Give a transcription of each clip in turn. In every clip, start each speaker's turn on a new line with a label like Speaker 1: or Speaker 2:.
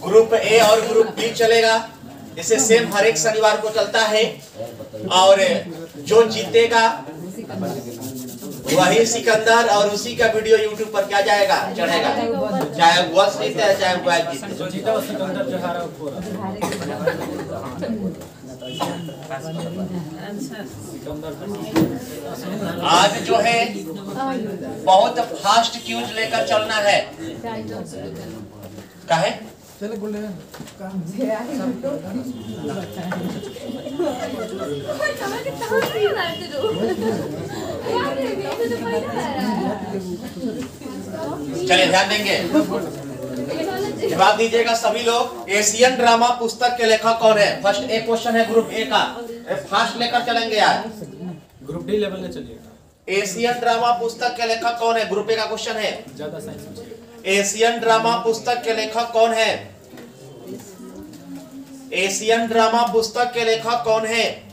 Speaker 1: Group A और group B चलेगा, जिसे सेम हर एक शनिवार को चलता है। और जो जीतेगा वही सिकंदर, और उसी का वीडियो यूट्यूब पर क्या जाएगा, चढ़ेगा, चाहे वह जीते चाहे वह जीते। आज जो है बहुत फास्ट क्यूज लेकर चलना है। काहे? चलिए ध्यान देंगे, जवाब दीजिएगा सभी लोग। एशियन ड्रामा पुस्तक के लेखक कौन है? फर्स्ट एक क्वेश्चन है ग्रुप ए का, फास्ट लेकर चलेंगे यार।
Speaker 2: ग्रुप डी लेवल में चलिएगा।
Speaker 1: एशियन ड्रामा पुस्तक के लेखक कौन है? ग्रुप ए का क्वेश्चन है।
Speaker 2: ज्यादा साइंस।
Speaker 1: एशियन ड्रामा पुस्तक के लेखक कौन है? एशियन ड्रामा पुस्तक के लेखक कौन है?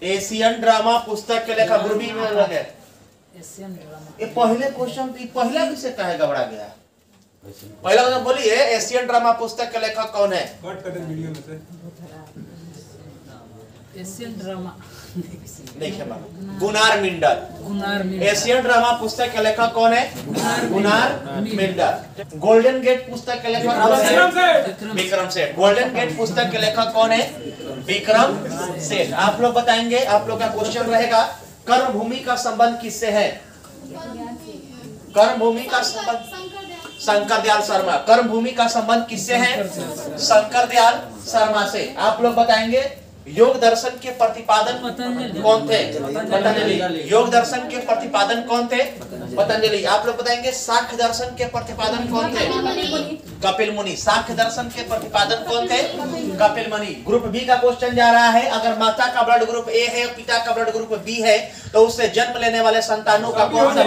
Speaker 1: एशियन ड्रामा पुस्तक के लेखक ग्रुप बी में लगे। ये पहले क्वेश्चन पहला विषय काहे घबरा गया? पहला क्वेश्चन बोलिए, एशियन ड्रामा पुस्तक के लेखक कौन है?
Speaker 3: कट कर दे वीडियो में से।
Speaker 4: एशियन ड्रामा
Speaker 1: देखिए गुनार मिंडल। एशियन ड्रामा पुस्तक के लेखक कौन है? Gunnar Mendel. गोल्डन गेट पुस्तक के लेखक कौन है? विक्रम सेठ। गोल्डन गेट पुस्तक के लेखक कौन है? विक्रम सेठ। आप लोग बताएंगे, आप लोग का क्वेश्चन रहेगा, कर्मभूमि का संबंध किससे है? कर्मभूमि का संबंध शंकर दयाल शर्मा। कर्मभूमि का संबंध किससे है? शंकर दयाल शर्मा से। आप लोग बताएंगे, योग दर्शन के प्रतिपादन कौन थे? पतंजलि। योग दर्शन के प्रतिपादन कौन थे? पतंजलि। आप लोग बताएंगे, साख्य दर्शन के प्रतिपादन कौन थे? कपिल मुनि। साख्य दर्शन के प्रतिपादन कौन थे? कपिल मुनि। ग्रुप बी का क्वेश्चन जा रहा है, अगर माता का ब्लड ग्रुप ए है, पिता का ब्लड ग्रुप बी है, तो उससे जन्म लेने वाले संतानों का कौन सा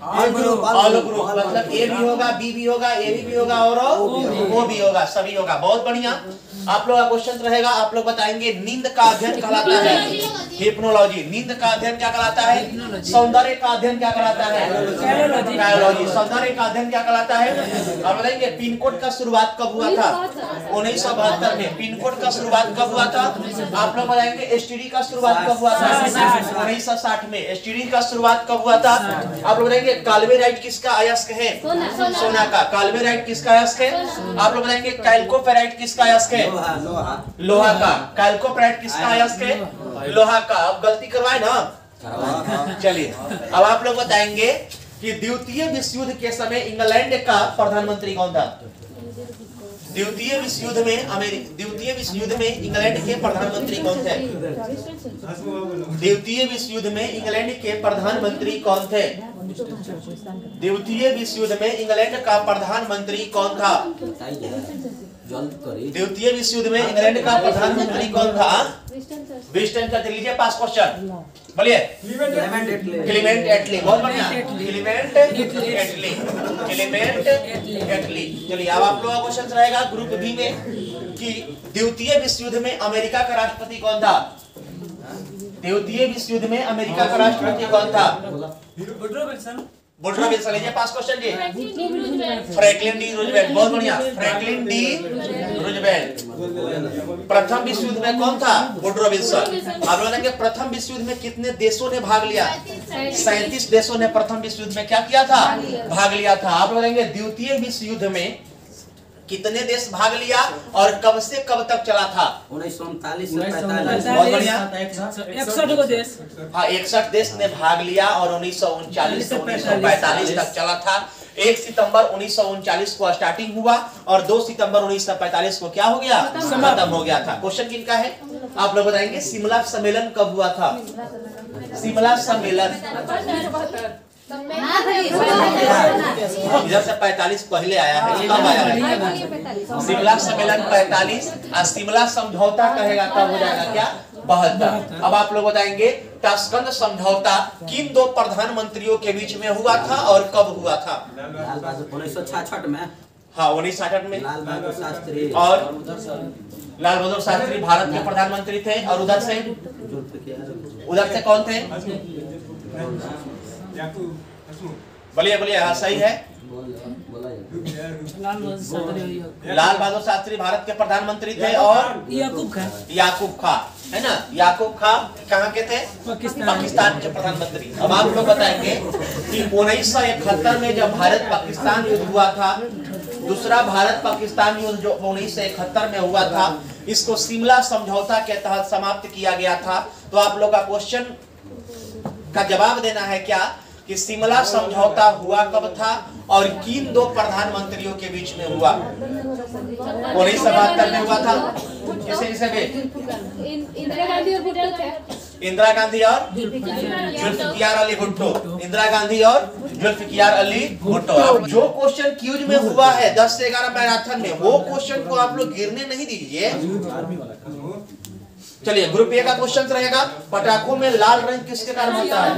Speaker 1: ऑल ग्रुप? मतलब ए भी होगा, बी भी होगा, ए भी होगा और ओ भी होगा, सभी होगा। बहुत बढ़िया। आप लोग का क्वेश्चन रहेगा, आप लोग बताएंगे, नींद का अध्ययन कहलाता है हिप्नोलॉजी। नींद का अध्ययन क्या कहलाता है? सौंदर्य का अध्ययन क्या कहलाता है? कायोलॉजी। सौंदर्य का अध्ययन क्या कहलाता है? आप बताएंगे, पिन कोड का शुरुआत कब हुआ था? 1972 में। पिन कोड का शुरुआत कब हुआ था? आप लोग बताएंगे, एसटीडी का शुरुआत कब हुआ था? 1960 में। एसटीडी का शुरुआत कब हुआ था? आप लोग बताएंगे, काल्वे राइट किसका अयस्क है? सोना का। काल्वे राइट किसका अयस्क है? आप लोग बताएंगे, कैल्कोफेराइट किसका अयस्क है? लोहा का। कैल्कोफेराइट किसका अयस्क है? लोहा का। अब गलती करवाए ना। चलिए अब आप लोग बताएंगे कि द्वितीय विश्व युद्ध के समय इंग्लैंड का प्रधानमंत्री कौन था? द्वितीय विश्व युद्ध में इंग्लैंड के प्रधानमंत्री कौन थे? द्वितीय विश्व युद्ध में इंग्लैंड के प्रधानमंत्री कौन थे? द्वितीय विश्व युद्ध में इंग्लैंड का प्रधानमंत्री कौन था? द्वितीय विश्व युद्ध में इंग्लैंड का प्रधानमंत्री कौन था? Winston Churchill. लीजिए पास क्वेश्चन, बोलिए। क्लीमेंट एटली। बहुत बढ़िया। क्लीमेंट एटली। क्लीमेंट एटली। चलिए अब आप लोगों का क्वेश्चन रहेगा ग्रुप बी में कि द्वितीय विश्व युद्ध में अमेरिका का राष्ट्रपति कौन था? द्वितीय विश्व युद्ध में अमेरिका का राष्ट्रपति कौन था? Woodrow Wilson. लीजिए पास क्वेश्चन जी। Franklin D Roosevelt. बहुत बढ़िया। Franklin D Roosevelt. प्रथम विश्व युद्ध में कौन था? Woodrow Wilson. आप लोगों ने प्रथम विश्व युद्ध में कितने देशों ने भाग लिया? 37 देशों ने प्रथम विश्व युद्ध में क्या किया था? भाग लिया था। आप लोग बताएंगे, द्वितीय विश्व युद्ध में कितने देश भाग लिया और कब से कब तक चला था?
Speaker 5: 1939 से 45।
Speaker 1: बहुत बढ़िया।
Speaker 4: 61 देश।
Speaker 1: हाँ, 61 देश ने भाग लिया और 1939 से 1945 तक चला था। 1 सितंबर 1939 को स्टार्टिंग हुआ और 2 सितंबर 1945 को क्या हो गया? खत्म हो गया था। क्वेश्चन किनका है? आप लोग बताएंगे, शिमला सम्मेलन कब हुआ था? शिमला सम्मेलन इधर से 45 पहले आया है, कब आया है? शिमला सम्मेलन 45 और शिमला समझौता कहेगा तब हो जाएगा क्या? 72। अब आप लोग बताएंगे, ताशकंद समझौता किन दो प्रधानमंत्रियों के बीच में हुआ था और कब हुआ था?
Speaker 5: 1966 में।
Speaker 1: हाँ, 1966 में।
Speaker 5: लाल बहादुर शास्त्री
Speaker 1: और लाल बहादुर शास्त्री भारत के प्रधानमंत्री थे। और उधर से कौन थे? बोलिए बोलिए। हाँ सही है। लाल बहादुर शास्त्री भारत के प्रधानमंत्री थे और
Speaker 4: याकूब खान
Speaker 1: याकूब खां, है ना। याकूब खां कहाँ के थे? पाकिस्तान के प्रधानमंत्री। अब आप लोग बताएंगे कि 1971 में जब भारत पाकिस्तान युद्ध हुआ था, दूसरा भारत पाकिस्तान युद्ध जो 1971 में हुआ था, इसको शिमला समझौता के तहत समाप्त किया गया था। तो आप लोग का क्वेश्चन का जवाब देना है क्या कि शिमला समझौता हुआ कब था और किन दो प्रधानमंत्रियों के बीच में हुआ? 1972 में हुआ था। किसे भी?
Speaker 3: इंदिरा गांधी और भुट्टो थे।
Speaker 1: इंदिरा गांधी और जुल्फिकार अली भुट्टो। इंदिरा गांधी और जुल्फिकार अली भुट्टो। जो क्वेश्चन क्यूज में हुआ है 10 से 11 मैराथन में, वो क्वेश्चन को आप लोग गिरने नहीं दीजिए। चलिए, ग्रुप ए का क्वेश्चन रहेगा, पटाखों में लाल रंग किसके कारण होता है?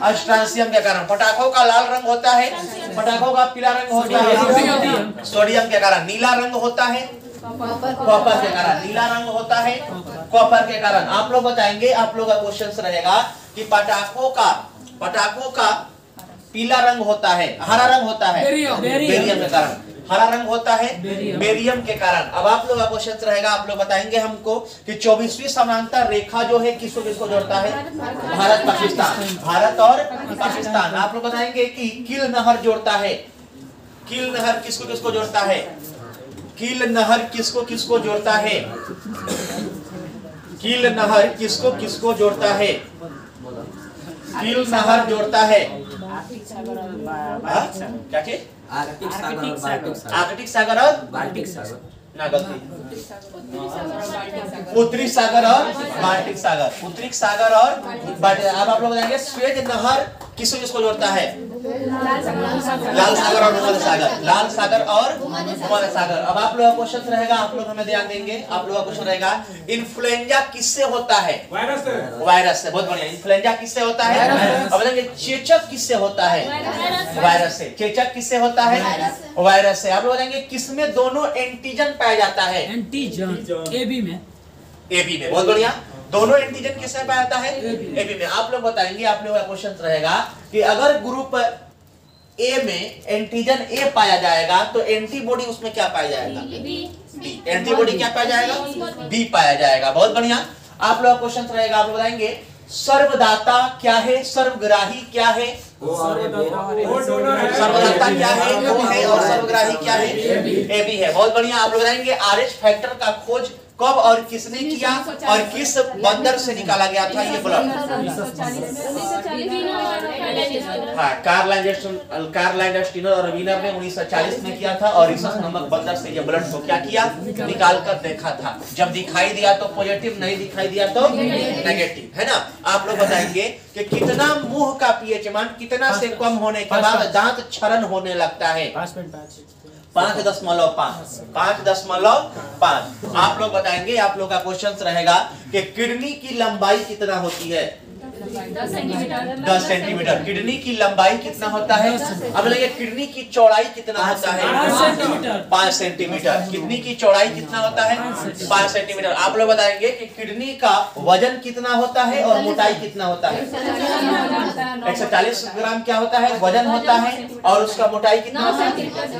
Speaker 1: अस्ट्रांसियम के कारण। पटाखों का लाल रंग होता है, पटाखों का पीला रंग होता है सोडियम के कारण। नीला रंग होता है कॉपर के कारण। नीला रंग होता है कॉपर के कारण। आप लोग बताएंगे, आप लोग का क्वेश्चन रहेगा कि पटाखों का पीला रंग होता है, हरा रंग होता है बेरियम के कारण। हरा रंग होता है बेरियम के कारण। अब आप लोग का क्वेश्चन रहेगा, आप लोग बताएंगे हमको कि 24वीं समांतर रेखा जो है किसको किसको जोड़ता है? भारत पाकिस्तान। भारत और पाकिस्तान। आप लोग बताएंगे कि कील नहर जोड़ता है। कील नहर किसको किसको जोड़ता है? कील नहर किसको किसको जोड़ता है? कील नहर किसको किसको जोड़ता है? कील नहर जोड़ता है क्या चीज? आर्कटिक सागर और
Speaker 5: बाल्टिक सागर।
Speaker 1: ना गलती, उत्तरी सागर और बाल्टिक सागर। उत्तरी सागर और अब आप लोग बताएंगे स्वेज नहर किसको किसको जोड़ता है? लाल सागर और भूमध्य सागर। लाल सागर और भूमध्य सागर। अब आप लोग का क्वेश्चन रहेगा, आप लोग हमें ध्यान देंगे। आप लोग का क्वेश्चन रहेगा, इन्फ्लुएंजा किससे होता है? वायरस से। बहुत बढ़िया। इन्फ्लुएंजा किससे होता है? अब बताएंगे चेचक किससे होता है? वायरस से। चेचक किससे होता है? वायरस से। आप लोग बताएंगे किसमें दोनों एंटीजन पाया जाता है?
Speaker 4: एंटीजन एबी में।
Speaker 1: एबी में। बहुत बढ़िया। दोनों एंटीजन किसमें पाया जाता है? एबी में। आप लोग बताएंगे, आप लोगों का क्वेश्चन रहेगा कि अगर ग्रुप ए में एंटीजन ए पाया जाएगा तो एंटीबॉडी उसमें क्या पाया जाएगा? बी। एंटीबॉडी क्या पाया जाएगा? बी पाया जाएगा। बहुत बढ़िया। आप लोग का क्वेश्चन रहेगा, आप बताएंगे सर्वदाता क्या है? सर्वग्राही क्या है? सर्वदाता क्या है? वो है। और सर्वग्राही क्या है? ए बी है। बहुत बढ़िया। आप लोग बताएंगे RH फैक्टर का खोज कब और किसने किया और किस बंदर से निकाला गया था ये ब्लड? हाँ, कार्लाइन स्टीनर और वीनर ने 1940 में किया था और रिसस नामक बंदर से ये ब्लड को क्या किया? निकाल कर देखा था। जब दिखाई दिया तो पॉजिटिव, नहीं दिखाई दिया तो नेगेटिव, है ना। आप लोग बताएंगे कि कितना मुंह का पीएच मान कितना से कम होने के बाद दांत क्षरण होने लगता है? 5.5। 5.5। आप लोग बताएंगे, आप लोग का क्वेश्चन रहेगा कि किडनी की लंबाई कितना होती है? 10 सेंटीमीटर। किडनी की लंबाई कितना होता है? अब लगे किडनी की चौड़ाई कितना होता है? 5 सेंटीमीटर। किडनी की चौड़ाई कितना होता है? 5 सेंटीमीटर। आप लोग बताएंगे कि किडनी का वजन कितना होता है और मोटाई कितना होता है? 140 ग्राम क्या होता है? वजन होता है। और उसका मोटाई कितना होता है?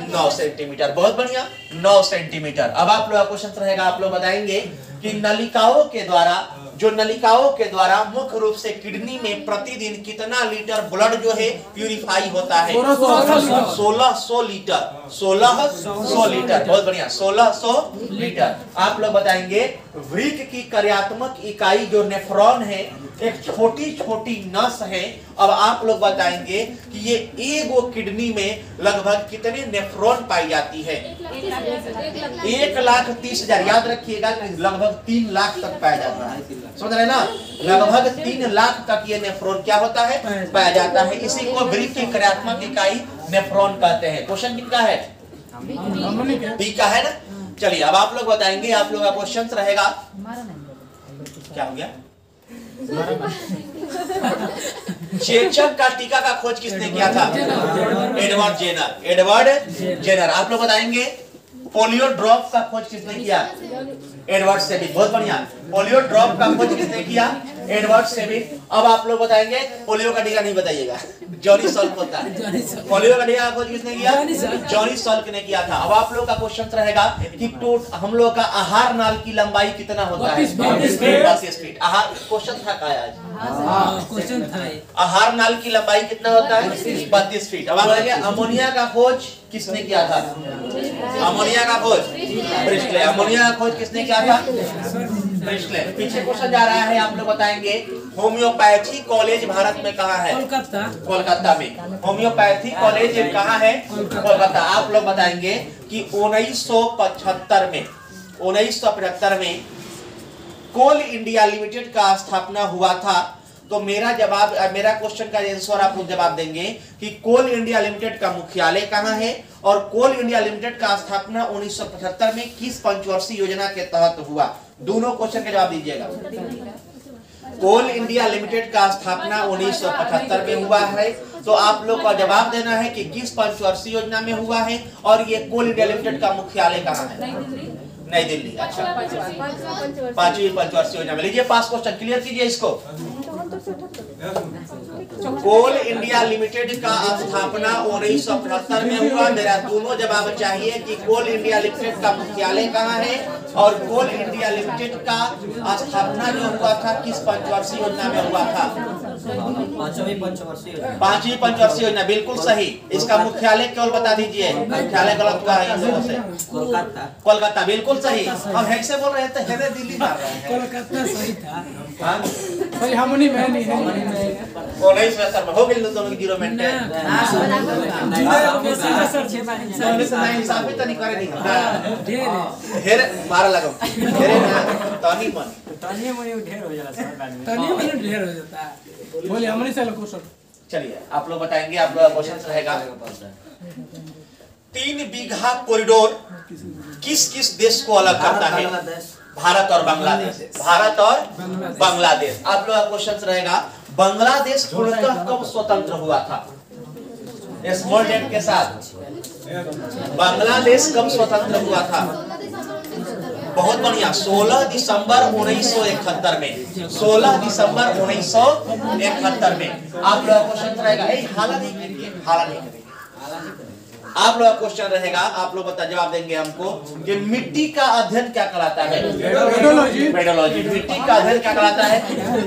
Speaker 1: 9 सेंटीमीटर। बहुत बढ़िया, 9 सेंटीमीटर। अब आप लोग का क्वेश्चन रहेगा, आप लोग बताएंगे कि नलिकाओं के द्वारा मुख्य रूप से किडनी में प्रतिदिन कितना लीटर ब्लड जो है प्यूरिफाई होता है? 1600 लीटर। 1600 लीटर। बहुत बढ़िया, 1600 लीटर। आप लोग बताएंगे वृक्क की कार्यात्मक इकाई जो नेफ्रॉन है, एक छोटी छोटी नस है। अब आप लोग बताएंगे कि ये एगो किडनी में लगभग कितने नेफ्रॉन पाई जाती है? 1,30,000। याद रखिएगा कि लगभग 3 लाख तक पाया जाता है। समझ रहे ना? लगभग 3 लाख तक ये नेफ्रॉन क्या होता है? पाया जाता है। इसी को वृक्क की कार्यात्मक इकाई नेफ्रॉन कहते हैं। क्वेश्चन किसका है? बी का है ना। चलिए, अब आप लोग बताएंगे, आप लोग का क्वेश्चन रहेगा, क्या हो गया? चेचक का टीका का खोज किसने किया था? Edward Jenner. आप लोग बताएंगे पोलियो ड्रॉप का खोज किसने किया? Edward Sabin. बहुत बढ़िया। पोलियो ड्रॉप का खोज किसने किया? Edward Sabin. अब आप लोग बताएंगे, पोलियो का टीका नहीं बताइएगा, जॉनी सॉल्क होता है। पोलियो का टीका का खोज किसने किया? जॉनी सॉल्क ने किया था। अब आप लोग का क्वेश्चन रहेगा कि हम लोग का आहार नाल की लंबाई कितना होता है? 32 फीट। आहार क्वेश्चन था क्या आज?
Speaker 4: क्वेश्चन था।
Speaker 1: आहार नाल की लंबाई कितना होता है? 32 फीट। अब आप अमोनिया का खोज किसने किया था? अमोनिया का खोज ब्रिस्टले। अमोनिया का खोज किसने किया था? ब्रिस्टले। पीछे क्वेश्चन जा रहा है, आप लोग बताएंगे होम्योपैथी कॉलेज भारत में कहाँ है?
Speaker 4: कोलकाता।
Speaker 1: कोलकाता में। होम्योपैथी कॉलेज कहाँ है? कोलकाता। आप लोग बताएंगे कि 1975 में कोल इंडिया लिमिटेड का स्थापना हुआ था। तो मेरा क्वेश्चन का आंसर आप लोग जवाब देंगे कि कोल इंडिया लिमिटेड का मुख्यालय कहाँ है और कोल इंडिया लिमिटेड का स्थापना 1975 में किस पंचवर्षीय योजना के तहत हुआ? दोनों क्वेश्चन के जवाब दीजिएगा। कोल इंडिया लिमिटेड का स्थापना 1975 में हुआ है, तो आप लोग का जवाब देना है कि किस पंचवर्षीय योजना में हुआ है और ये कोल इंडिया लिमिटेड का मुख्यालय कहाँ है? नई दिल्ली। अच्छा, पांचवी पंचवर्षीय योजना में। लीजिए पास क्वेश्चन, क्लियर कीजिए इसको। कोल इंडिया लिमिटेड का स्थापना 1975 में हुआ। मेरा दोनों जवाब चाहिए कि कोल इंडिया लिमिटेड का मुख्यालय कहाँ है और कोल इंडिया लिमिटेड का स्थापना जो हुआ था किस पंचवर्षीय योजना में हुआ था?
Speaker 5: पांचवी
Speaker 1: पंचवर्षीय योजना। बिल्कुल सही। इसका मुख्यालय केवल बता दीजिए। मुख्यालय गलत कहा है इन लोगों से।
Speaker 5: कोलकाता।
Speaker 1: कोलकाता बिल्कुल सही। हम हेड से बोल रहे थे, हेड दिल्ली मार रहे हैं।
Speaker 4: कोलकाता सही था।
Speaker 2: भाई हमनी में नहीं है।
Speaker 1: 19 में हो गई दोनों की 0 मिनट है। इंसाफी तो नहीं करे नहीं। हेर मारा लगा। हेरे ना तनी मन।
Speaker 2: तनी मन ढेर हो जाता है। बोले हमनी से क्वेश्चन।
Speaker 1: चलिए आप लोग बताएंगे, आप लोग क्वेश्चन रहेगा। 3 बीघा कॉरिडोर किस किस देश को अलग करता है? भारत और बांग्लादेश। भारत और बांग्लादेश। आप लोग का क्वेश्चन रहेगा, बांग्लादेश पूर्णतः कब स्वतंत्र हुआ था? स्मॉल डेट के साथ बांग्लादेश कब स्वतंत्र हुआ था? बहुत बढ़िया। 16 दिसंबर 1971 में। 16 दिसंबर 1971 में। आप लोग का क्वेश्चन रहेगा, हाला नहीं करिए, हाला नहीं करिए। आप लोग का क्वेश्चन रहेगा, आप लोग जवाब देंगे हमको कि मिट्टी का अध्ययन क्या कहलाता है? मेडोलॉजी। मिट्टी का अध्ययन क्या कहलाता है?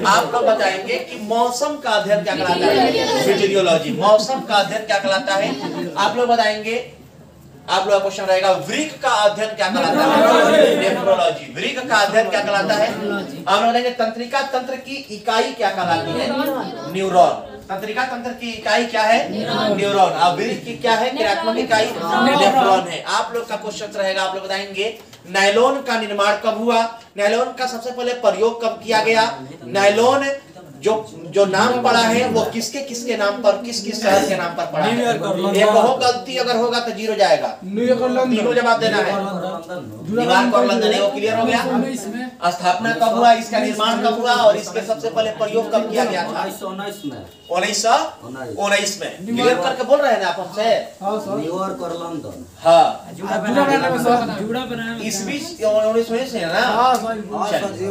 Speaker 1: आप लोग बताएंगे कि मौसम का अध्ययन क्या कहलाता है? मीटियोलॉजी। मौसम का अध्ययन क्या कहलाता है? आप लोग बताएंगे। आप लोग का क्वेश्चन रहेगा, वृक्क का अध्ययन क्या कहलाता है? नेफ्रोलॉजी। वृक्क का अध्ययन क्या कहलाता है? आप लोग बताएंगे तंत्रिका तंत्र की इकाई क्या कहलाती है? न्यूरॉन। तंत्रिका तंत्र की इकाई क्या है? न्यूरॉन। और वृक्क की क्या है? क्रियात्मक इकाई नेफ्रॉन है। आप लोग का क्वेश्चन रहेगा, आप लोग बताएंगे नायलॉन का निर्माण कब हुआ? नायलॉन का सबसे पहले प्रयोग कब किया गया? नायलॉन जो नाम पड़ा है वो किसके किसके नाम पर, किस किस शहर के नाम पर पड़ा है? एक हो गलती अगर होगा तो 0 जाएगा। तीनों जवाब देना है। न्यूयॉर्क और लंदन। वो क्लियर हो गया। स्थापना कब हुआ, इसका निर्माण कब हुआ और इसके सबसे पहले प्रयोग कब किया गया था? 1919 में। क्लियर करके बोल रहे हैं ना आप हमसे?
Speaker 5: न्यूयॉर्क और लंदन।
Speaker 1: हाँ,
Speaker 4: जुड़ा बना।
Speaker 1: इस बीच 1919 से है ना।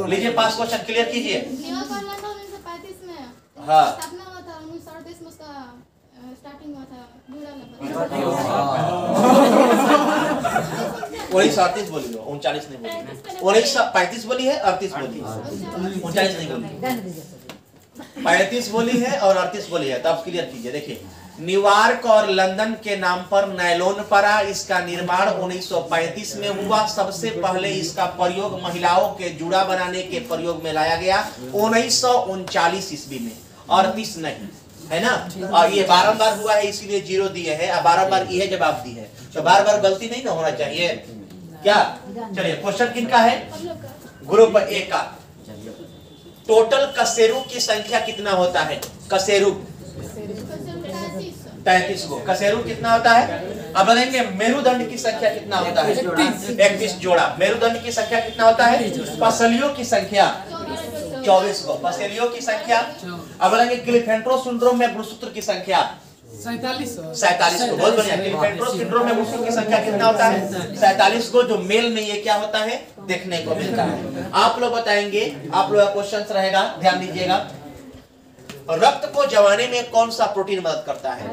Speaker 1: लीजिए पास क्वेश्चन क्लियर कीजिए। हाँ,
Speaker 3: स्थापना हुआ था 1938 में, उसका स्टार्टिंग हुआ था।
Speaker 1: 1938 बोली हो, 39 नहीं बोली। 1935 बोली है, 38 बोली है, 39 नहीं बोली। 35 बोली है और 38 बोली है। तो आप क्लियर कीजिए। देखिए, न्यूयॉर्क और लंदन के नाम पर नायलॉन पड़ा। इसका निर्माण 1935 में हुआ। सबसे पहले इसका प्रयोग महिलाओं के जूड़ा बनाने के प्रयोग में लाया गया 1939 ईस्वी में, 38 नहीं, है ना। और ये बारंबार हुआ है, इसीलिए 0 दिए हैं। अब बारंबार ये जवाब दी है, तो बार बार गलती नहीं ना होना चाहिए क्या? चलिए क्वेश्चन किनका है? ग्रुप ए का। टोटल कशेरू की संख्या कितना होता है? कशेरू 33 को। कशेरू कितना होता है? अब बताएंगे मेरुदंड की संख्या कितना होता है? 31 जोड़ा। मेरुदंड की संख्या कितना होता है? पसलियों की संख्या 24 को। पसलियों की संख्या। अब बताएंगे क्लिफेंट्रो सिंड्रोम में गुणसूत्र की संख्या 47 को। बहुत बढ़िया। क्लिपेंट्रो सिंड्रोम में मूर्छों की संख्या कितना होता है? 47 को, जो मेल में ये क्या होता है देखने को मिलता है। आप लोग बताएंगे, आप लोग का क्वेश्चन रहेगा, ध्यान दीजिएगा। रक्त को जमाने में कौन सा प्रोटीन मदद करता है?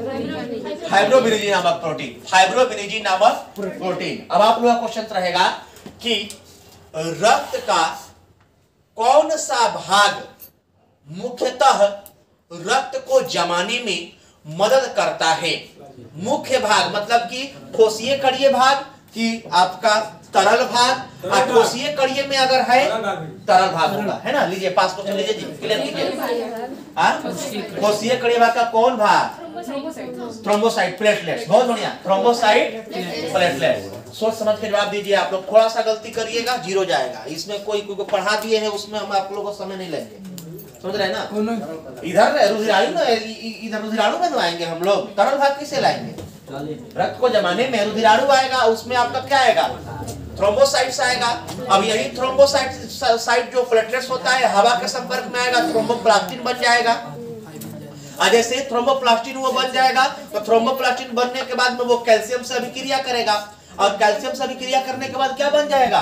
Speaker 1: फाइब्रोबिनोजिन नामक प्रोटीन, फाइब्रोबिनोजिन नामक प्रोटीन। अब आप लोग का क्वेश्चन रहेगा कि रक्त का कौन सा भाग मुख्यतः रक्त को जमाने में मदद करता है? मुख्य भाग मतलब कि ठोसीय कड़िए भाग कि आपका तरल भाग। और ठोसीय कड़िए में अगर है तरल भाग होगा, है ना। लीजिए पास क्वेश्चन लीजिए जी, क्लियर कीजिए। ठोसीय कड़िए भाग का कौन भाग? Thrombocyte, platelets. बहुत बढ़िया, थ्रोम्बोसाइट प्लेटलेट्स। सोच समझ के जवाब दीजिए। आप लोग थोड़ा सा गलती करिएगा, जीरो जाएगा। इसमें कोई को पढ़ा दिए हैं, उसमें हम आप लोगों को समय नहीं लेंगे, समझ रहे हैं ना। इधर रुधिराणु ना, इधर रुधिराणु में तो आएंगे हम लोग, तरल भाग किसे लाएंगे? रक्त को जमाने में रुधिराणु आएगा, उसमें आपका क्या आएगा? थ्रोम्बोसाइट्स आएगा। अब यही थ्रोम्बोसाइट जो प्लेटलेट्स होता है हवा के संपर्क में आएगा, थ्रोम्बोप्लास्टिन बन जाएगा। जैसे थ्रोम्बोप्लास्टिन वो बन जाएगा, तो थ्रोम्बोप्लास्टिन बनने के बाद में वो कैल्शियम से अभिक्रिया करेगा, और कैल्शियम से अभिक्रिया करने के बाद क्या बन जाएगा?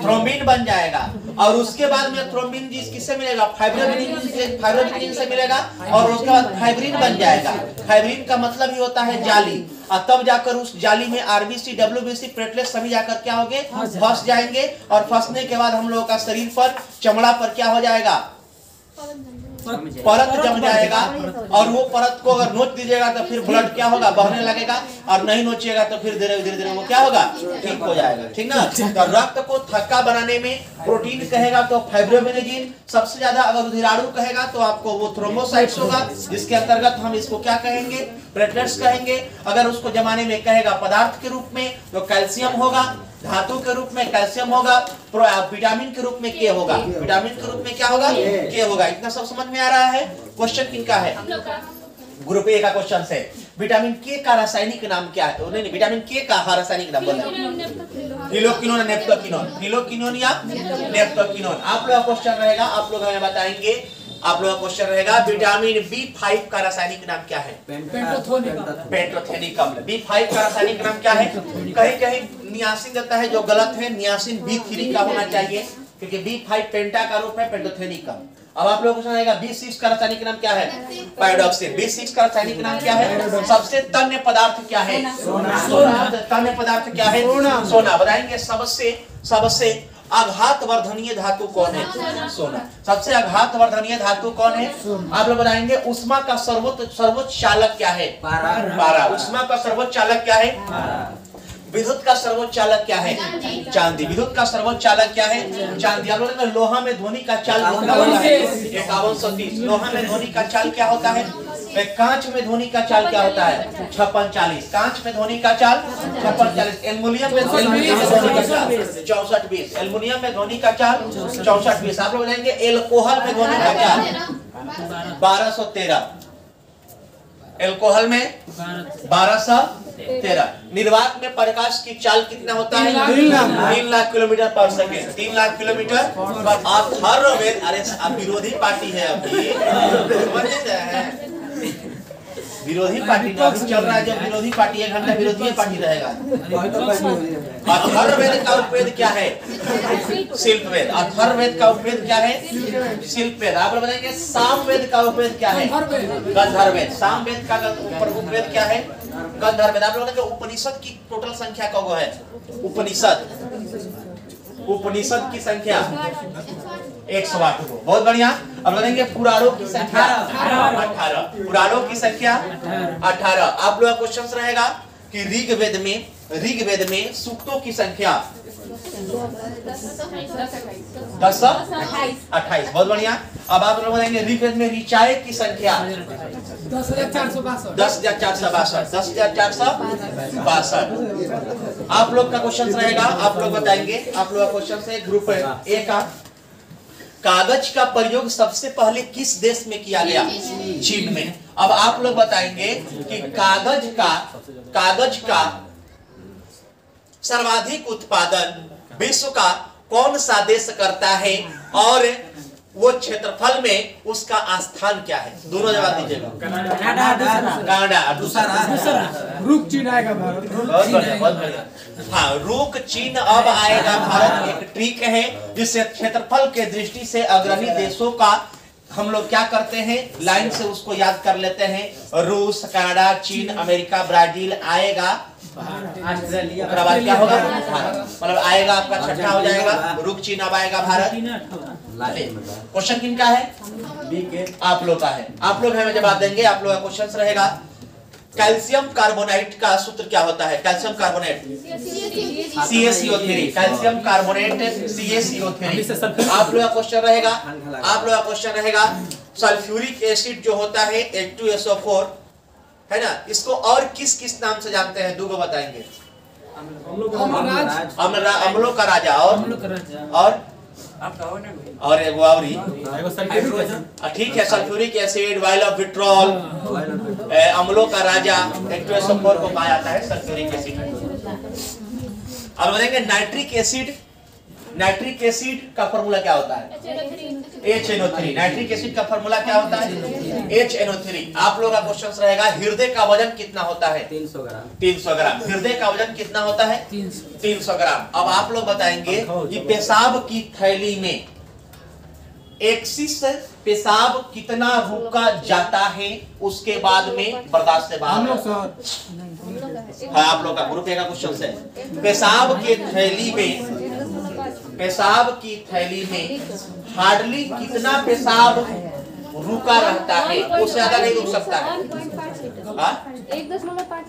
Speaker 1: थ्रोम्बिन बन जाएगा। और उसके बाद में थ्रोम्बिन किससे मिलेगा? फाइब्रोबिनोजिन से मिलेगा, और उसके बाद फाइब्रिन बन जाएगा। फाइब्रिन का मतलब ही होता है जाली, और तब जाकर उस जाली में आरबीसी, डब्ल्यूबीसी, प्लेटलेट सभी जाकर क्या होंगे? फंस जाएंगे। और फंसने के बाद हम लोगों का शरीर पर, चमड़ा पर क्या हो जाएगा? परत जम जाएगा। और वो परत को अगर नोच दीजिएगा तो फिर ब्लड क्या होगा? बहने लगेगा। और नहीं नोचिएगा तो फिर धीरे धीरे वो क्या होगा? ठीक हो जाएगा, ठीक ना। तो रक्त को थक्का बनाने में प्रोटीन कहेगा तो फाइब्रोबिनोजिन सबसे ज्यादा। अगर रुधिराणु कहेगा तो आपको वो थ्रोम्बोसाइट्स होगा, जिसके अंतर्गत हम इसको क्या कहेंगे? प्लेटलेट्स कहेंगे। अगर उसको जमाने में कहेगा पदार्थ के रूप में तो कैल्शियम होगा, धातु के रूप में कैल्शियम होगा, विटामिन के रूप में के होगा। विटामिन के रूप में क्या होगा? के होगा। इतना सब समझ में आ रहा है? क्वेश्चन किनका है? ग्रुप ए का क्वेश्चन से। विटामिन के का रासायनिक नाम क्या है? नहीं, विटामिन के का रासायनिक नाम बोला। फिलोक्विनोन, नेप्टोक्विनोन। फिलोक्विनोन या नेप्टोक्विनोन। आप लोग का क्वेश्चन रहेगा, आप लोग हमें बताएंगे। आप लोग का क्वेश्चन रहेगा विटामिन B5 का रासायनिक नाम क्या है? पेंटोथेनिक अम्ल। B5 का रासायनिक नाम क्या है? कहीं कहीं नियासिन देता है, जो गलत है। नियासिन B3 का होना चाहिए, क्योंकि B5 पेंटा का रूप है पेंटोथेनिक अम्ल। अब आप लोगों को सुनाएगा B6 का रासायनिक नाम क्या है? पायरोक्सिन। B6 का रासायनिक नाम क्या है? सबसे तन्य पदार्थ क्या है? सोना। तन्य पदार्थ क्या है? सोना। बताएंगे सबसे आघात वर्धनीय धातु कौन है? सोना। सबसे आघात वर्धनीय धातु कौन है? आप लोग बताएंगे। उष्मा का सर्वोच्च चालक क्या है? पारा। उष्मा का सर्वोच्च चालक क्या है? विद्युत का सर्वोच्च चालक क्या है? चांदी। विद्युत का सर्वोच्च चालक क्या है? चांदी। आप लोगों ने लोहा में ध्वनि का चाल कितना होता है? 5130। लोहा में ध्वनि का चाल क्या होता है? कांच में ध्वनि का चाल क्या होता है? 5640। कांच में ध्वनि का चाल 5640। एल्युमिनियम में ध्वनि का चाल 6420। एल्युमिनियम में ध्वनि का चाल 6420। आप लोग लेंगे एल्कोहल में ध्वनि का चाल 1213। एल्कोहल में 1213। निर्वात में प्रकाश की चाल कितना होता है? 3 लाख किलोमीटर पर सेकेंड। 3 लाख किलोमीटर। अथर्ववेद, अरे अब विरोधी पार्टी है, अभी विरोधी पार्टी चल रहा है। जब विरोधी पार्टी 1 घंटा विरोधी पार्टी रहेगा। अथर्ववेद का उपवेद क्या है? शिल्पवेद। अथर्ववेद का उपवेद क्या है? शिल्पवेद। आप बताएंगे सामवेद का उपवेद क्या है? गंधर्ववेद। सामवेद का उपवेद क्या है? गंधर्ववेद। आप लोगों ने उपनिषद की टोटल संख्या क्या है? उपनिषद की संख्या 108 को। बहुत बढ़िया। अब बताएंगे पुराणों की संख्या 18। पुराणों की संख्या 18। आप लोग का क्वेश्चन रहेगा कि ऋग्वेद में सूक्तों की संख्या 10-28। बहुत बढ़िया। अब आप लोग बताएंगे ऋग्वेद में ऋचाएँ की संख्या 10,462। 10,462। आप लोग का क्वेश्चन रहेगा, आप लोग बताएंगे। आप लोग का क्वेश्चन है ग्रुप ए का। कागज का प्रयोग सबसे पहले किस देश में किया गया? चीन में। अब आप लोग बताएंगे कि कागज का सर्वाधिक उत्पादन विश्व का कौन सा देश करता है? और वो क्षेत्रफल में उसका स्थान क्या है? दोनों जवाब दीजिएगा। कनाडा। दूसरा
Speaker 2: रुक चीन आएगा भारत।
Speaker 1: बहुत बढ़िया, बहुत बढ़िया। हाँ, रूक चीन अब आएगा भारत एक ट्रिक है, जिससे क्षेत्रफल के दृष्टि से अग्रणी देशों का हम लोग क्या करते हैं, लाइन से उसको याद कर लेते हैं। रूस, कनाडा, चीन, अमेरिका, ब्राजील आएगा, ऑस्ट्रेलिया, उसके बाद क्या होगा? भारत। मतलब आएगा आपका छठा हो जाएगा, रूक चीन अब आएगा भारत। क्वेश्चन किनका है? आप लोग का है। आप लोग हमें जवाब देंगे। आप लोग का क्वेश्चन रहेगा, कैल्शियम कार्बोनेट का सूत्र क्या होता है? Calcium carbonate CaCO3। Calcium carbonate CaCO3। आप लोग का क्वेश्चन रहेगा, सल्फ्यूरिक एसिड जो होता है H2SO4 है ना, इसको और किस किस नाम से जानते हैं? दो बताएंगे। अम्लों का राजा और एक वावरी। ठीक है, sulphuric acid, oil of vitriol, अम्लों का राजा H2SO4 को पाया जाता है सल्फ्यूरिक एसिड। अब बताएंगे नाइट्रिक एसिड का फॉर्मूला क्या होता है? HNO3। नाइट्रिक एसिड का फॉर्मूला क्या होता है? HNO3। आप लोगों का क्वेश्चन रहेगा, हृदय का वजन कितना होता है? 300 ग्राम। हृदय का वजन कितना होता है? 300 ग्राम। अब आप लोग बताएंगे कि पेशाब की थैली में एक्सिस पेशाब कितना रुका जाता है उसके बाद में बर्दाश्त से बाहर? हाँ, आप लोग का ग्रुप ए का क्वेश्चन है। पेशाब की थैली में हार्डली कितना पेशाब रुका रहता है? उससे ज्यादा नहीं रुक सकता है।
Speaker 3: 1.5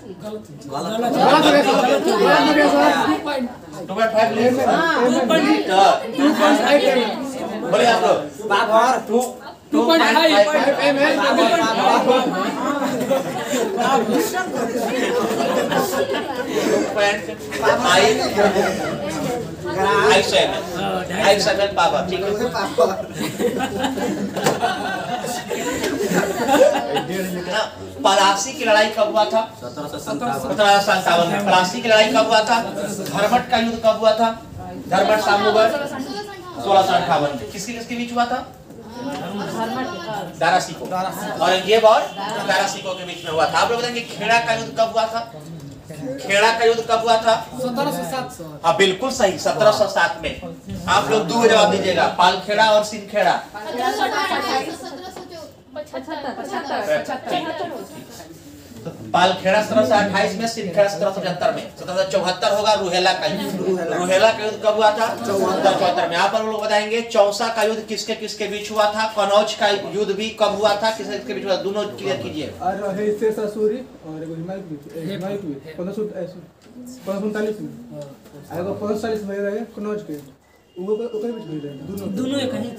Speaker 1: बोले आप लोग 2.5 ml पावर। ठीक है, पलासी की लड़ाई कब हुआ था? 1757 में। पलासी की लड़ाई कब हुआ था? धर्मट का युद्ध कब हुआ था? धर्मट सामूगढ़ 1658 में। किसके किसके बीच हुआ था? दारा सिको, औरंगजेब और दारा सिको के बीच में हुआ था। आप लोग बताएंगे खेड़ा का युद्ध कब हुआ था? खेड़ा का युद्ध कब हुआ था?
Speaker 2: 1707।
Speaker 1: हाँ, बिल्कुल सही, 1707 में। आप लोग दो जवाब दीजिएगा, पालखेड़ा और सिंदखेड़ा। पालखेड़ा 1728 में, सिंदखेड़ा 1775 में। 1774 होगा रुहेला का युद्ध। रुहेला का युद्ध कब हुआ था? 1774 में। आप लोग बताएंगे चौसा का युद्ध किसके किसके बीच हुआ था? कनौज का युद्ध भी कब हुआ था? किसके किसके बीच हुआ? दोनों क्लियर कीजिए।
Speaker 2: ससुरी और हिमायत 1549 में, 1540 में रहे कनौज के, ओकर बीच में रहे दोनों एक ही।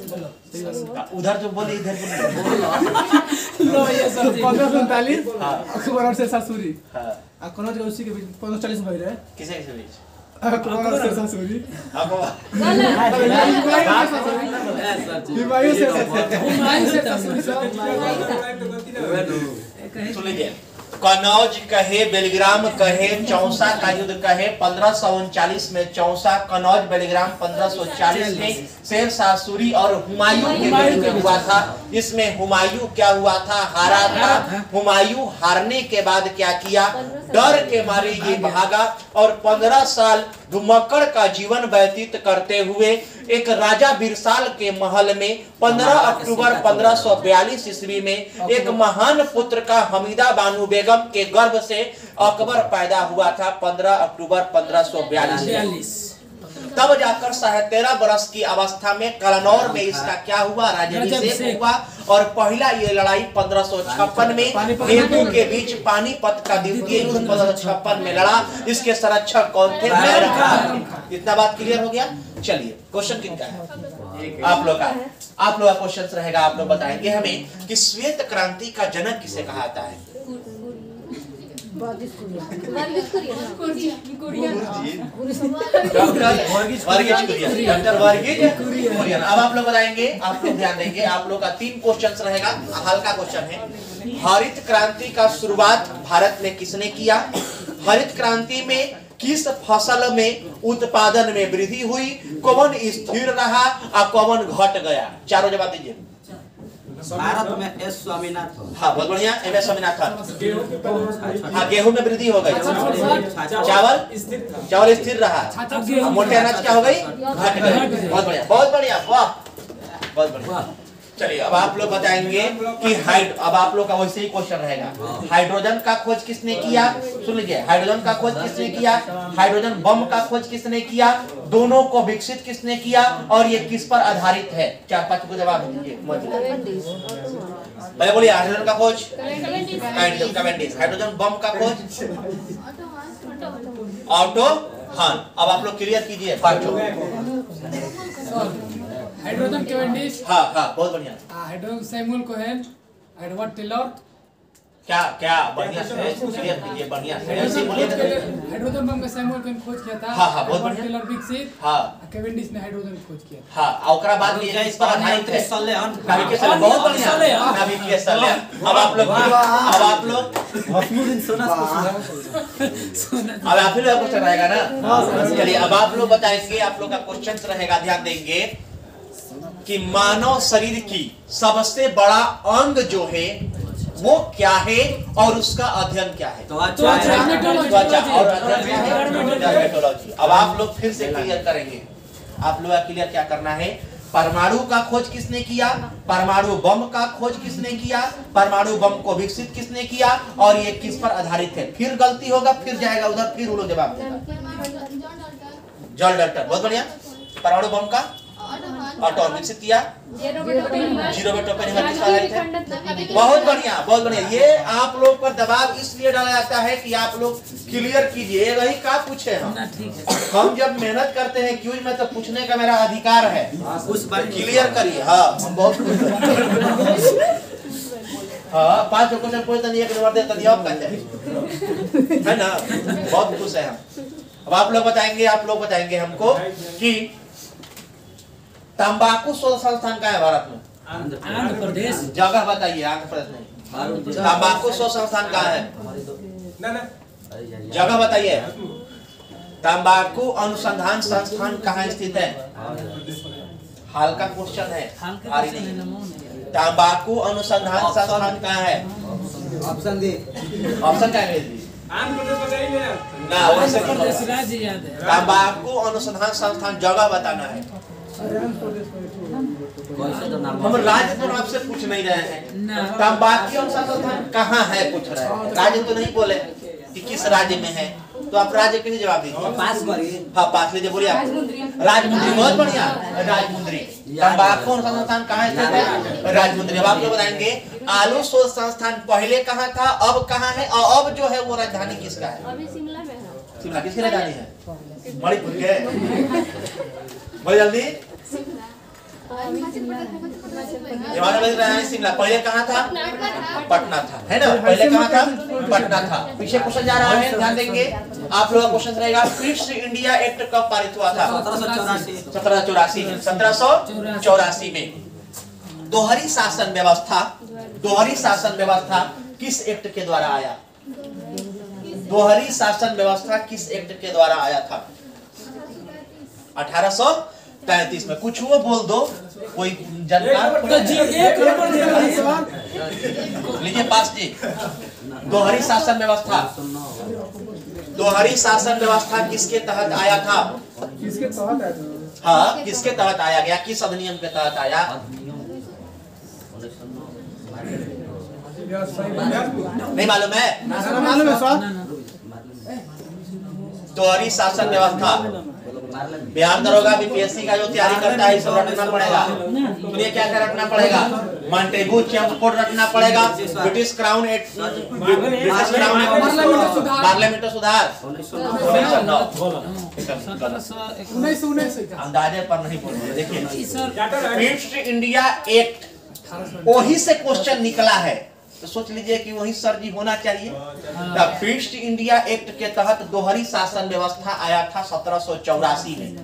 Speaker 1: उधर जो बोले इधर
Speaker 2: लो ये सब 1549 अकबर और ससुरी।
Speaker 1: हां,
Speaker 2: कनौज के उसी के बीच 1540 में रहे।
Speaker 1: किसके किसके बीच?
Speaker 2: अकबर और ससुरी।
Speaker 1: सुन लीजिए, कनौज कहे, बेलग्राम कहे, चौसा का युद्ध कहे 1539 में चौसा, कनौज, बेलग्राम 1540 में शेरशाह सूरी और हुमायूं के बीच में हुआ था। इसमें हुमायूं क्या हुआ था? हारा था। हुमायूं हारने के बाद क्या किया? डर के मारे ये भागा और 15 साल धुमक्कड़ का जीवन व्यतीत करते हुए एक राजा बिरसाल के महल में 15 अक्टूबर 1542 ईस्वी में एक महान पुत्र का हमीदा बानू बेगम के गर्भ से अकबर पैदा हुआ था। 15 अक्टूबर 1542। तब जाकर 13.5 वर्ष की अवस्था में कलनौर में इसका क्या हुआ? राज्याभिषेक हुआ। और पहला ये लड़ाई 1556 में हिंदू के बीच पानीपत का द्वितीय युद्ध 1556 में लड़ा। इसके संरक्षक कौन थे? इतना बात क्लियर हो गया। चलिए, क्वेश्चन किनका है? आप लोग का। आप लोग का क्वेश्चन रहेगा, आप लोग बताएंगे हमें कि श्वेत क्रांति का जनक किसे कहा जाता है?
Speaker 3: वर्गीज
Speaker 1: कुरियन। अब आप लोग बताएंगे, आप लोग ध्यान देंगे, आप लोग का 3 क्वेश्चन रहेगा, हल्का क्वेश्चन है। हरित क्रांति का शुरुआत भारत में किसने किया? हरित क्रांति में किस फसल में उत्पादन में वृद्धि हुई, कौन स्थिर रहा और कौन घट गया? चारों जवाब दीजिए।
Speaker 5: भारत में एस स्वामीनाथन।
Speaker 1: हाँ बहुत बढ़िया, एम एस स्वामीनाथन। हाँ गेहूं में वृद्धि हो गई, चावल स्थिर रहा, मोटे अनाज क्या हो गई? घट गई। बहुत बढ़िया, बहुत बढ़िया, वाह बहुत बढ़िया। चलिए अब आप लोग बताएंगे कि अब आप लोग का वैसे ही क्वेश्चन रहेगा। हाइड्रोजन का खोज किसने किया? सुन लीजिए, हाइड्रोजन का खोज किसने किया? हाइड्रोजन बम का खोज किसने किया? दोनों को विकसित किसने किया? और ये किस पर आधारित है? 4-5 को जवाब दीजिए। पहले बोलिए, हाइड्रोजन का खोज कैवेंडिश। हाइड्रोजन बम का खोज ऑटो हान। अब आप लोग क्लियर कीजिए पांचों।
Speaker 2: Hydrogen Cavendish.
Speaker 1: हाँ हाँ बहुत बढ़िया।
Speaker 2: Hydrogen Samuel Cohen. Edward Teller.
Speaker 1: क्या बढ़िया से क्लियर कीजिए, बढ़िया से ऐसे बोलिए।
Speaker 2: हाइड्रोजन बम का सैमुअल कोहेन खोज किया था।
Speaker 1: हाँ बहुत बढ़िया।
Speaker 2: टेलर विकसित।
Speaker 1: हाँ
Speaker 2: कैवेंडिश ने हाइड्रोजन खोज किया।
Speaker 1: हाँ ओकरा बाद ये इस पर आधारित है नाभिकीय संलेहन। बहुत बढ़िया, नाभिकीय संलेहन। अब आप लोग अब आप ही लोग क्वेश्चन रहेगा ना। चलिए अब आप लोग बताएंगे, आप लोग का क्वेश्चन रहेगा, ध्यान देंगे कि मानव शरीर की सबसे बड़ा अंग जो है वो क्या है और उसका अध्ययन क्या है? त्वचा और अध्ययन क्या है? डर्मेटोलॉजी। अब आप लोग फिर से क्लियर करेंगे। आप लोग क्लियर क्या करना है? परमाणु का खोज किसने किया? परमाणु बम का खोज किसने किया? परमाणु बम को विकसित किसने किया? और ये किस पर आधारित है? फिर गलती होगा, फिर जाएगा उधर, फिर वो लोग जवाब देगा। John Dalton. बहुत बढ़िया। परमाणु बम का ऑटो विकसित किया, बहुत बढ़िया बहुत बढ़िया। ये आप लोग पर दबाव इसलिए डाला जाता है कि आप लोग क्लियर कीजिए। वही का पूछे हम जब मेहनत करते हैं क्यूज में तो पूछने का मेरा अधिकार है, उस पर क्लियर करिए। हाँ हम बहुत हाँ 5 क्वेश्चन पूछते नहीं, 1 नंबर देता दिया है ना, बहुत खुश है हम। अब आप लोग बताएंगे हमको कि तंबाकू शोध संस्थान कहाँ है भारत में?
Speaker 4: आंध्र प्रदेश।
Speaker 1: जगह बताइए। आंध्र प्रदेश नहीं। तंबाकू शोध संस्थान कहाँ है? जगह बताइए। तंबाकू अनुसंधान संस्थान कहाँ स्थित है? हाल का क्वेश्चन है, हाल नहीं। तंबाकू अनुसंधान संस्थान कहाँ है?
Speaker 5: ऑप्शन दी।
Speaker 1: ऑप्शन क्या है? ना वैसे
Speaker 4: राज्य याद है।
Speaker 1: तंबाकू अनुसंधान संस्थान जगह बताना है। हम राज्य तो आपसे पूछ नहीं रहे हैं, तंबाकू अनुसंधान कहाँ है पूछ रहे हैं। राज्य तो नहीं बोले कि किस राज्य में है, तो आप राज्य के लिए जवाब दीजिए।
Speaker 5: पास करिए।
Speaker 1: हाँ पास लीजिए, बोलिए आप। राजमुंद्री। बहुत बढ़िया, राजमुंद्री। तंबाकू अनुसंधान कहाँ है? राजमुंद्री। अब आप जो बताएंगे आलू शोध संस्थान पहले कहाँ था, अब कहाँ है, और अब जो है वो राजधानी किसका है?
Speaker 3: अभी शिमला में है।
Speaker 1: शिमला किसकी राजधानी है? मणिपुर के। बोलिए जल्दी। शिमला पहले कहाँ था? पटना था, है ना? पहले कहाँ था? पटना था। पीछे क्वेश्चन जा रहा है, ध्यान देंगे। आप लोगों का क्वेश्चन रहेगा, फिट्स इंडिया एक्ट कब पारित हुआ था? 1784 में। दोहरी शासन व्यवस्था किस एक्ट के द्वारा आया? दोहरी शासन व्यवस्था किस एक्ट के द्वारा आया था? 1833 में। कुछ वो बोल दो, कोई जानकार
Speaker 4: तो जी एक नंबर
Speaker 1: लीजिए पास जी। दोहरी शासन व्यवस्था किसके तहत आया था?
Speaker 2: किसके तहत है?
Speaker 1: हाँ किसके तहत आया गया? किस अधिनियम के तहत आया? नहीं मालूम है?
Speaker 2: मालूम है सर।
Speaker 1: दोहरी शासन व्यवस्था बिहार दरोगा बीपीएससी का जो तैयारी करता है इसको रटना पड़ेगा। सुनिए क्या क्या रटना पड़ेगा? मॉन्टेगू कोड रटना पड़ेगा, ब्रिटिश क्राउन एक्ट, पार्लियामेंट सुधार
Speaker 2: 1919
Speaker 1: अंदाजे पर नहीं बोल रहे। देखिए फिट्स इंडिया एक्ट वही से क्वेश्चन निकला है, तो सोच लीजिए कि वही सर जी होना चाहिए। द फिट्स इंडिया एक्ट के तहत दोहरी शासन व्यवस्था आया था 1784 में।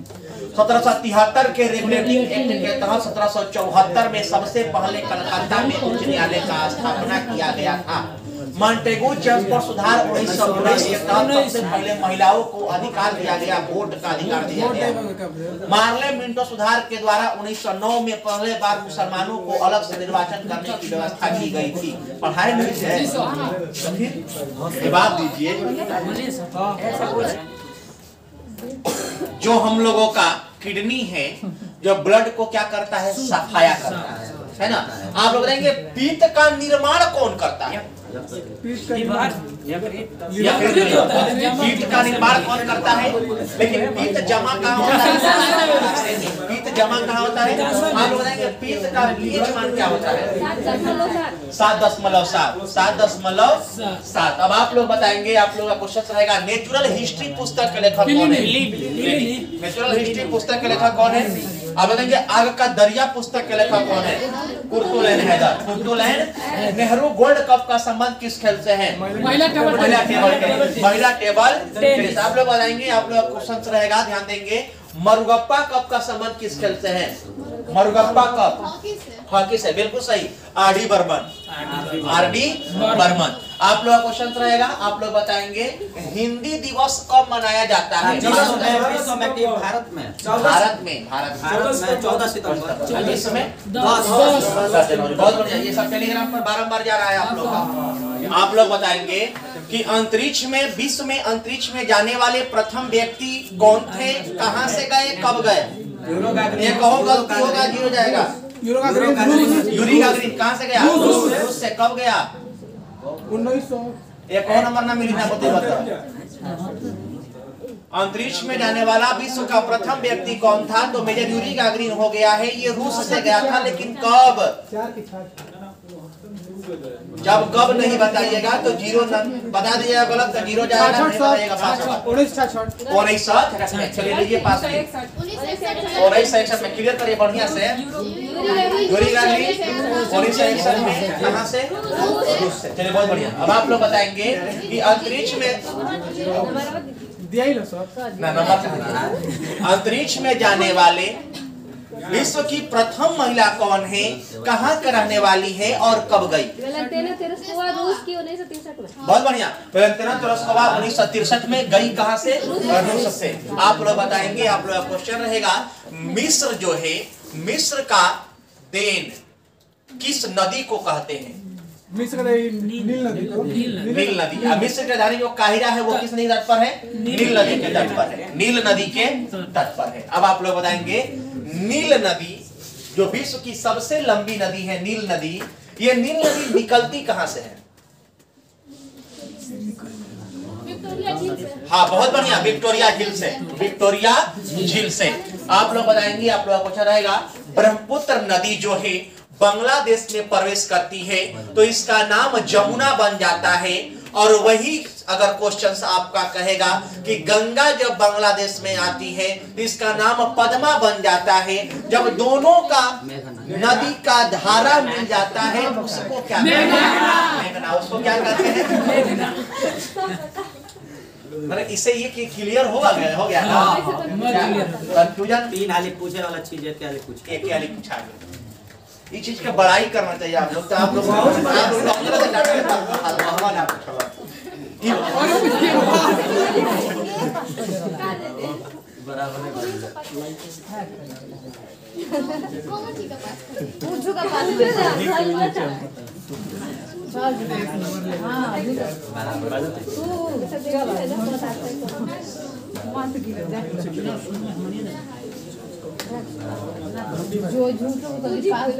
Speaker 1: 1773 के रेगुलेटिंग एक्ट के तहत 1774 में सबसे पहले कलकत्ता में उच्च न्यायालय का स्थापना किया गया था। मॉन्टेगू जज पर सुधार 1919 के तहत सबसे पहले महिलाओं को अधिकार दिया गया, वोट का अधिकार दिया गया। मार्ले मिंटो सुधार के द्वारा 1909 में पहले बार मुसलमानों को अलग से निर्वाचन करने की व्यवस्था की गई थी। पढ़ाई नहीं है, जवाब दीजिए। जो हम लोगों का किडनी है, जो ब्लड को क्या करता है, सफाया करता है ना। आप लोग कहेंगे पित्त का निर्माण कौन करता है? पित्त का निर्माण कौन करता है? लेकिन पित्त जमा कहाँ होता है? पित्त जमा कहाँ होता है? आप लोग कहेंगे पित्त का पीएच मान क्या होता है? 7.7। अब आप लोग बताएंगे, आप लोग का क्वेश्चन रहेगा नेचुरल हिस्ट्री पुस्तक के लेखक कौन है? नेचुरल हिस्ट्री पुस्तक के लेखक कौन है? आप बताएंगे आग का दरिया पुस्तक के लेखक कौन है? कुर्तुलैन हैदर। कुर्तुलैन नेहरू गोल्ड कप का संबंध किस खेल से है? महिला टेबल टेनिस। आप लोग बताएंगे, आप लोग क्वेश्चन रहेगा, ध्यान देंगे, मरुगप्पा कप का संबंध किस खेल से है? मरुगप्पा कप हॉकी से, बिल्कुल सही। आरडी बर्मन। आप लोग क्वेश्चन रहेगा, आप लोग बताएंगे हिंदी दिवस कब मनाया जाता है?
Speaker 5: भारत में 14 सितंबर।
Speaker 1: विश्व में 10 जनवरी। बहुत बढ़िया, ये सब टेलीग्राम पर बारंबार जा रहा है आप लोग का। आप लोग बताएंगे कि अंतरिक्ष में, विश्व में अंतरिक्ष में जाने वाले प्रथम व्यक्ति कौन थे? कहां से गए, कब गए? ये कहो गलती होगा, जीरो जाएगा। यूरी गागरिन कहां से गया? रूस से। कब गया?
Speaker 2: 1900।
Speaker 1: एक और नंबर ना मिली ना, बताओ। अंतरिक्ष में जाने वाला विश्व का प्रथम व्यक्ति कौन था? तो मेजर यूरी गागरिन हो गया है। ये रूस से गया था, लेकिन कब? जब कब नहीं बताइएगा तो जीरो बता दीजिएगा, गलत तो जीरो जाएगा, नहीं बताइएगा पास होगा। 1960। चलिए लीजिए पास। 1961 में क्लियर करिए बढ़िया से। यूरी गागरिन 1961 में कहां से? रूस से। चलिए बहुत बढ़िया। अब आप लोग बताएंगे कि अंतरिक्ष में अंतरिक्ष में जाने वाले विश्व की प्रथम महिला कौन है? कहाँ का रहने वाली है और कब गई?
Speaker 6: रूस की 1963 में।
Speaker 1: बहुत बढ़िया। वेलेंटिना तेरेस्कोवा 1963 में गई, कहाँ से? रूस से। आप लोग बताएंगे, आप लोग का क्वेश्चन रहेगा, मिस्र जो है, मिस्र का देन किस नदी को कहते हैं?
Speaker 2: मिस्र नील नदी।
Speaker 1: नील नदी। मिस्र की राजधानी जो काहिरा है वो किस नदी तट पर है? नील नदी के तट पर है। नील नदी के तट पर है। अब आप लोग बताएंगे नील नदी जो विश्व की सबसे लंबी नदी है, नील नदी, ये नील नदी निकलती कहां से है? हाँ बहुत बढ़िया, विक्टोरिया झील से। विक्टोरिया झील से। आप लोग बताएंगे, आप लोग का क्वेश्चन रहेगा, ब्रह्मपुत्र नदी जो है बांग्लादेश में प्रवेश करती है तो इसका नाम जमुना बन जाता है। और वही अगर क्वेश्चन आपका कहेगा कि गंगा जब बांग्लादेश में आती है तो इसका नाम पद्मा बन जाता है। जब दोनों का नदी का धारा मिल जाता है उसको क्या मेघना, उसको क्या कहते हैं? मतलब इससे ये क्लियर हो गया ना? कंफ्यूजन।
Speaker 5: 3 आली पूछे वाला चीज है, क्या आली पूछे?
Speaker 1: एक आली पूछा गया। ये चीज का बड़ाई करना चाहिए आप लोग। तो आप लोग
Speaker 7: जो झूठो कभी पास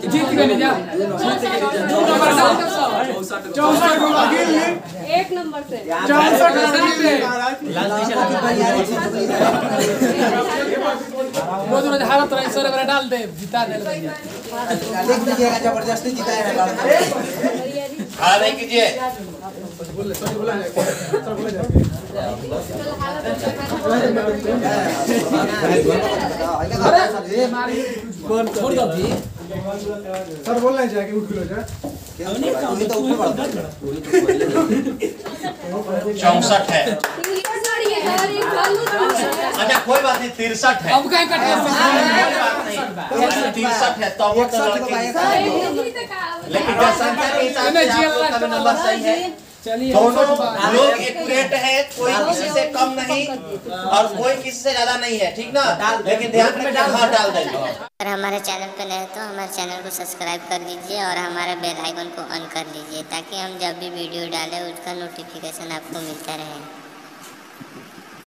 Speaker 2: जीत गए जा।
Speaker 6: 1 नंबर से
Speaker 2: 64 हारत रही सर बरा डाल दे, जिता दे।
Speaker 5: देख लीजिएगा, जबरदस्ती जिताएगा।
Speaker 1: हाँ नहीं कीजिए।
Speaker 2: छोड़ दो भी।
Speaker 8: सर बोलना चाहिए कि उठ लो जा।
Speaker 1: 64 है। अच्छा कोई बात नहीं, 63 है।
Speaker 2: अब क्या कटे
Speaker 1: कोई बात नहीं, 63 है तो वो तो लड़के, लेकिन जनसंख्या के हिसाब से आप लोग का भी नंबर सही है।
Speaker 2: चलिए
Speaker 1: दोनों लोग एक्यूरेट है, कोई किसी से कम नहीं और कोई किसी से ज्यादा नहीं है, ठीक ना? लेकिन ध्यान रखिए, हाँ डाल देंगे।
Speaker 9: अगर हमारे चैनल पर नए तो हमारे चैनल को सब्सक्राइब कर लीजिए और हमारे बेल आइकन को ऑन कर लीजिए ताकि हम जब भी वीडियो डालें उसका नोटिफिकेशन आपको मिलता रहे।